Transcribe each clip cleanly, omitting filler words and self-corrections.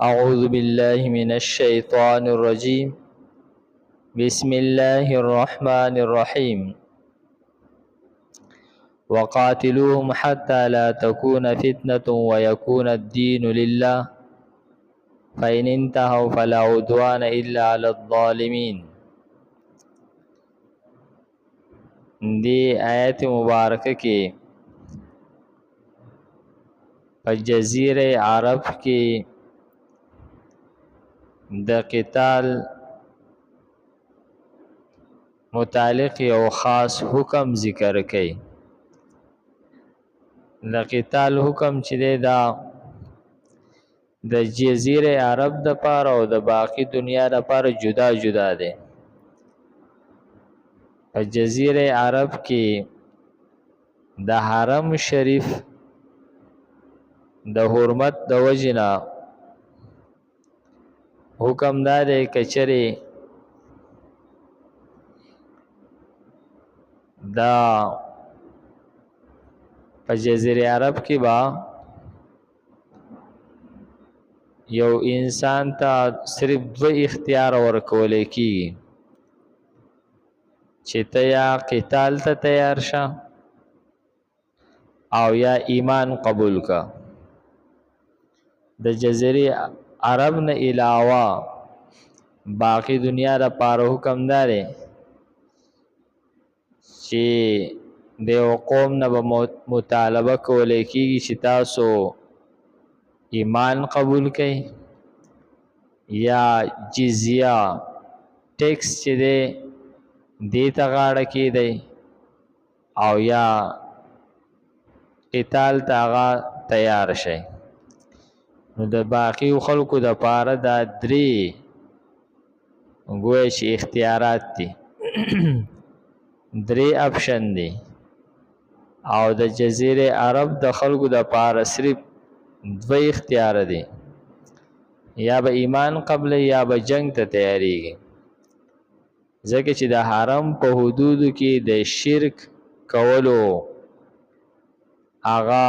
أعوذ بالله من الشيطان الرجيم. بسم الله الرحمن الرحيم. وقاتلوهم حتى لا تكون فتنة ويكون الدين لله فإن انتهوا فلا عدوان إلا على الظالمين. دی آیت مبارکه کې په جزیره عرب کې د قتال متعلق یو خاص حکم ذکر کړي. د قتال حکم چې دی دا د جزیره عرب د پاره او د باقی دنیا د پاره جدا جدا دی. په جزیره عرب کې د حرم شریف د حرمت د وجنا حکم دا دی کچره دا په جزیره عرب کې با یو انسان ته صرف دو اختیار ورکول کیږي چې ته یا قتال ته تیار شه او یا ایمان قبول کا. د جزیره عرب نه علاوه باقی دنیا د پاره حکم داره چې د قوم نه به مطالبه کولای کیږي چې تاسو ایمان قبول کړئ یا جزیه ټیکس چې دی دې ته غاړه کېږدئ او یا قتال ته هغه تیار شئ. نو د باقی خلکو د پاره دا درې گویا چې اختیارات دي درې اپشن دي او د جزیره عرب د خلکو د پاره صرف دو اختیار دي، یا به ایمان قبل یا به جنگ ته تیاریږي. ځکه چې د حرم په حدودو کې د شرک کولو هغه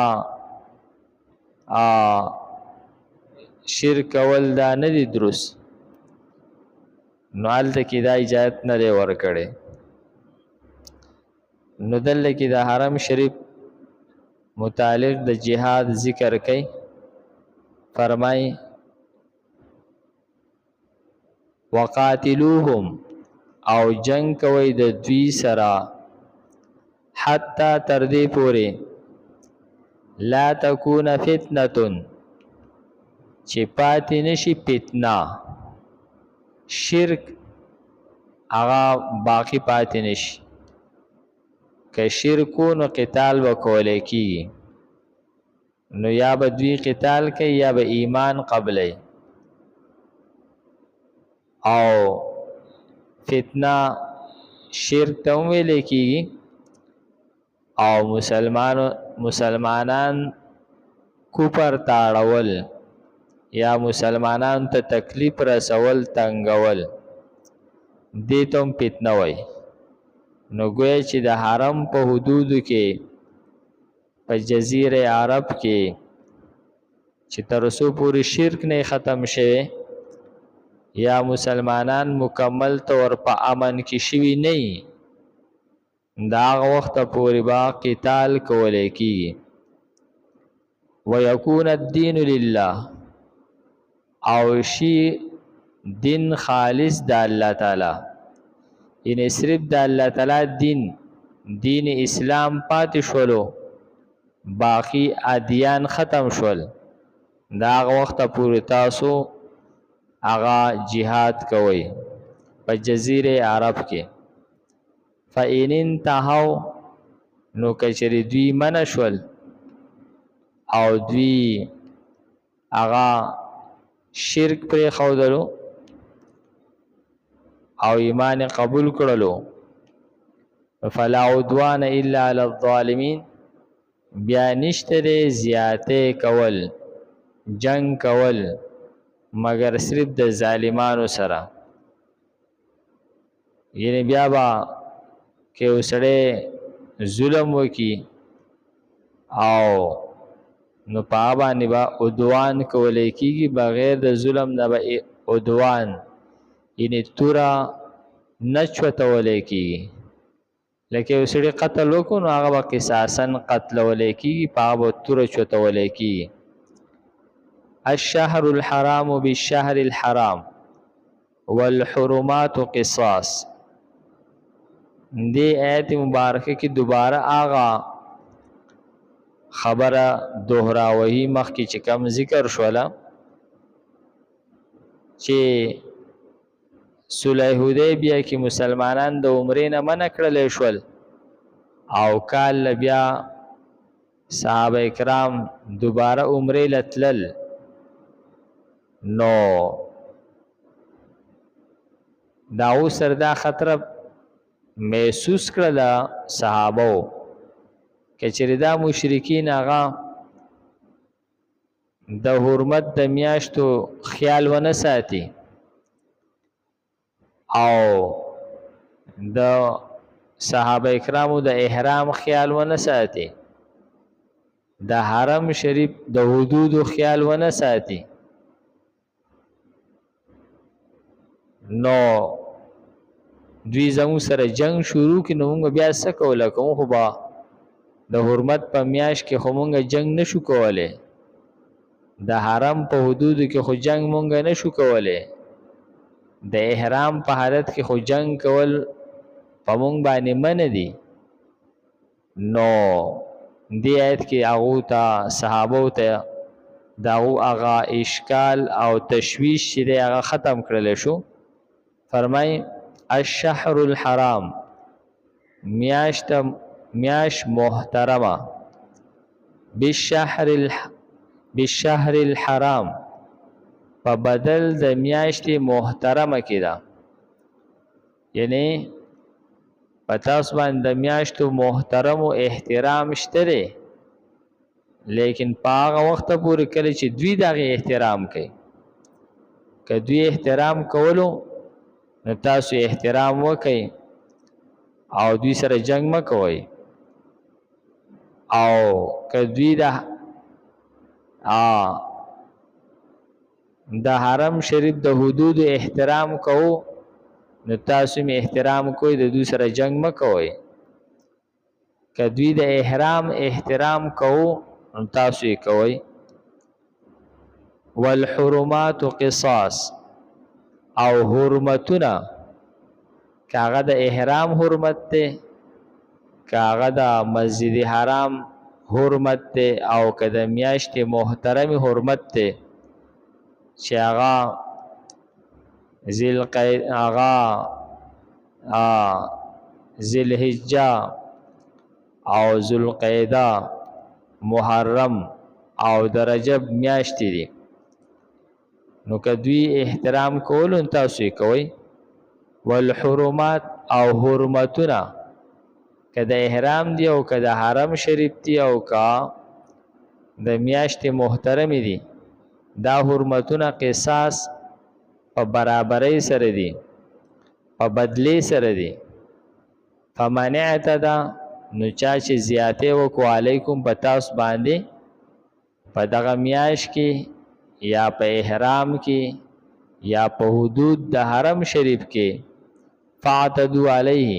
شرک کول دا نه دی درست، نو هلته کې دا اجازت نه دی ورکړی. نو دلته کې د حرم شریف متعلق د جهاد ذکر کوي. فرمای وقاتلوهم او جنگ کوي د دوی سره حتی تر دې پورې لا تکون فتنه چې پاتې نشي فتنه شرک هغه باقی پاتې نشي. که شرکو نو قتال وکولای کیږي، نو یا به دوی قتال کوي یا به ایمان قبلای او فتنه شرک ته ویل کیږي او مسلمانان کوپر تاړول یا مسلمانان ته تکلیف رسول تنگول دې ته هم فتنه وای. نو گویا چې د حرم په حدودو کې په جزیره عرب کې چې تر څو پورې شرک نه ختم شوه یا مسلمانان مکمل طور په امن کې شوي نه دا وخت پورې با قتال کولای کیږي. ويكون الدين لله او شی دین خالص د الله تعالی، یعنی صرف د الله تعالی دین اسلام پاتې شولو، باقی ادیان ختم شول. دا وخت پورې تاسو هغه جهاد کوي په جزیره عرب کې. فإن انتهوا نو کچری دوی منع شول او دوی هغه شرک پرې خودلو او ایمان قبول کړلو فلا عدوان الا علی الظالمین، بیا نشته دی زیاته کول جنگ کول مگر صرف د ظالمانو سره. یعنی بیا با که وسړی ظلم وکي او نو په هغه باندې به عدوان کولی کېږي بغیر د ظلم نه به عدوان یعنې توره نه چوتولی کېږي. لکه یو سړي قتل وکړو نو هغه به قصاصا قتلولی کېږي، په هغه به توره چوتولی کېږي. الشهر الحرام بالشهر الحرام والحرمات قصاص. دې آیت مبارکه کې دوباره آغا خبره دوهراوهی مخکې چې کم ذکر شوله چې صلح حدیبیه کې مسلمانان د عمرې نه منع کړلی شول او کال بیا صحابه کرام دوباره عمرې لتلل، نو داو سر دا خطر محسوس کړل صحابو که چېرې دا مشرکین هغه د حرمت د میاشتو خیال ونه ساتي او د صحابه کرامو د احرام خیال ونه ساتي، د حرم شریف د حدودو خیال ونه ساتي، نو دوی زموږ سره جنگ شروع کړي، نو موږ بیا څه کولی کوو؟ خو به د حرمت په میاشت کې خو موږ جنگ نشو کولی، د حرم په حدودو کې خو جنگ موږ نشو کولی، د احرام په حالت کې خو جنگ کول په موږ باندې منع دي. نو دې آیت کې هغو ته صحابو ته د هغو هغه اشکال او تشویش چې دی هغه ختم کړلی شو. فرمای الشهر الحرام، میاش محترمه، بالشهر الحرام، په بدل د میاشتې محترمه کې ده، یعنی په تاسو باندې د میاشتو محترمو احترام شته دی، لیکن په هغه وخته پورې کله چې دوی د هغې احترام کوي، که دوی احترام کولو نو تاسو احترام وکئ او دوی سره جنگ مه کوئ، او که دوی د حرم شریف د حدود احترام کوو نو تاسو می احترام کوئ، د دوی سره جنگ مه کوئ. که دوی د احرام احترام کوو نو تاسو یې کوئ. والحرمات قصاص، او حرمتونه که هغه د احرام حرمت دی، که هغه د مسجد حرام حرمت دی، او که د میاشتې محترمې حرمت دی چې هغه ذوالحجه او ذوالقعده محرم او د رجب میاشتې دي، نو که دوی احترام کولو تاسو یې کوئ. والحرمات، او حرمتونه که د احرام دی او که د حرم شریف دی او که د میاشتې محترمې دي، دا حرمتونه قصاص په برابرۍ سره دي، په بدلې سره دي. فمن اعتدی، نو چا چې زیاتې وکړو علیکم په تاسو باندې په دغه میاشت کې یا په احرام کې یا په حدود د حرم شریف کې، فاعتدوا علیه،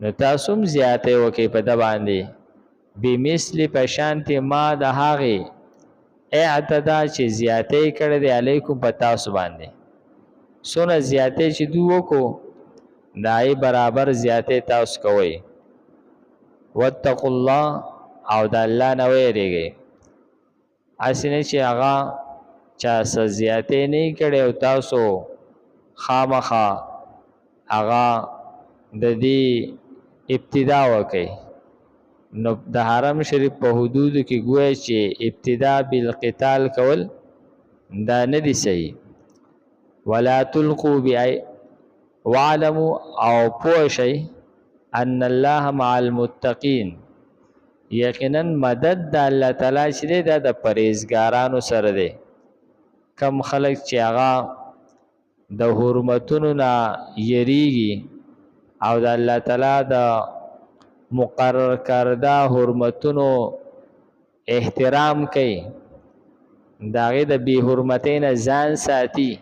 نو تاسو هم زیاتې وکړئ په ده باندې، بمثل په شانتې ما د هغې اعتدا چې زیاتې کړی دی علیکم په تاسو باندې، څونه زیاتې چې دوی وکړو د هغې برابر زیاتې تاسو کوئ. واتقوا الله، او د الله نه ویریږئ، هسې نه چې هغه چا څه زیاتې نه یې کړی او تاسو خامخا هغه د دې ابتدا وکئ. نو د حرم شریف په حدودو کې ګویا چې ابتدا بالقتال کول دا نه دي صحیح. ولا تلقوا واعلموا، او پوه شئ ان الله مع المتقین، یقینا مدد د الله تعالی چې دی دا د پرهیزګارانو سره دی. کم خلک چې هغه د حرمتونو نه یریږي او د الله تعالی د مقرر کرده حرمتونو احترام کوي د هغې د بې حرمتۍ نه ځان ساتي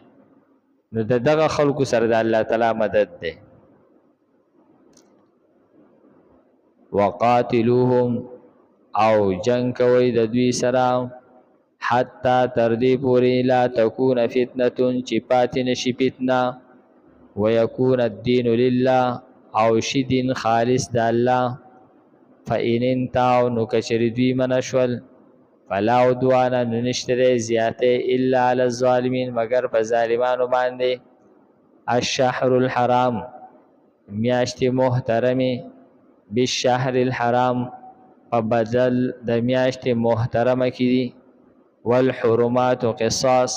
نو د دغه خلکو سره د الله تعالی مدد دی. وقاتلوهم او جنگ کوي د دوی سره حتی تر دې پورې لا تکون فتنه چې پاتې نشي فتنه ويكون الدين لله او شي دین خالص د الله. فإن انتهوا نو کچری دوی منشول فلا عدوان نو نشته زیاته الا علی الظالمین مگر په ظالمانو باندې. الشهر الحرام میاشت محترمه بالشهر الحرام په بدل د میاشت محترمه کې دي. والحرمات قصاص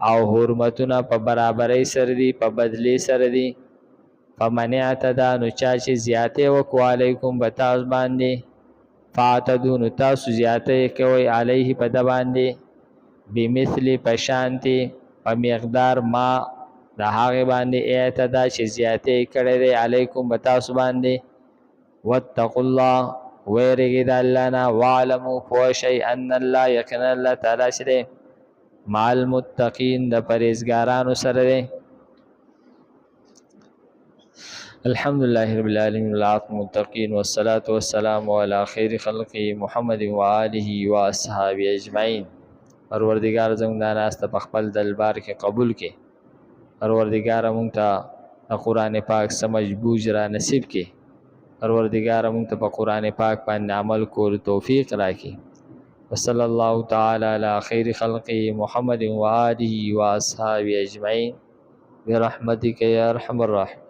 او حرمتونه په برابرۍ سره دي په بدلی سره دي. فمن اعتدى نو چا چې زیاته وکړو علیکم په تاسو باندې فاعتدوا نو تاسو زیاته کوئ علیه په ده باندې بمثل په شانتي په مقدار ما د هغې باندې اعتدا چې زیاته کړی دی علیکم په تاسو باندې. واتقوا الله ویرګئ د الله نه واعلموا پوه شئ ان الله یقینا الله تعالی چې دی مع المتقین د پرهیزګارانو سره دی. الحمد لله رب العالمين والعاقبة للمتقين والصلاة والسلام على خير خلقه محمد وآله وأصحابه أجمعين. پروردگار زموږ دا ناسته په خپل دربار کې قبول کړي. پروردگار موږ ته د قرآن پاک سمجھ بوجھ را نصیب کړي. پروردگار موږ ته په قرآن پاک باندې عمل کول توفیق راکړي. وصلی الله تعالی علی خیر خلقه محمد وآله وأصحابه أجمعين برحمتك يا أرحم الراحمين.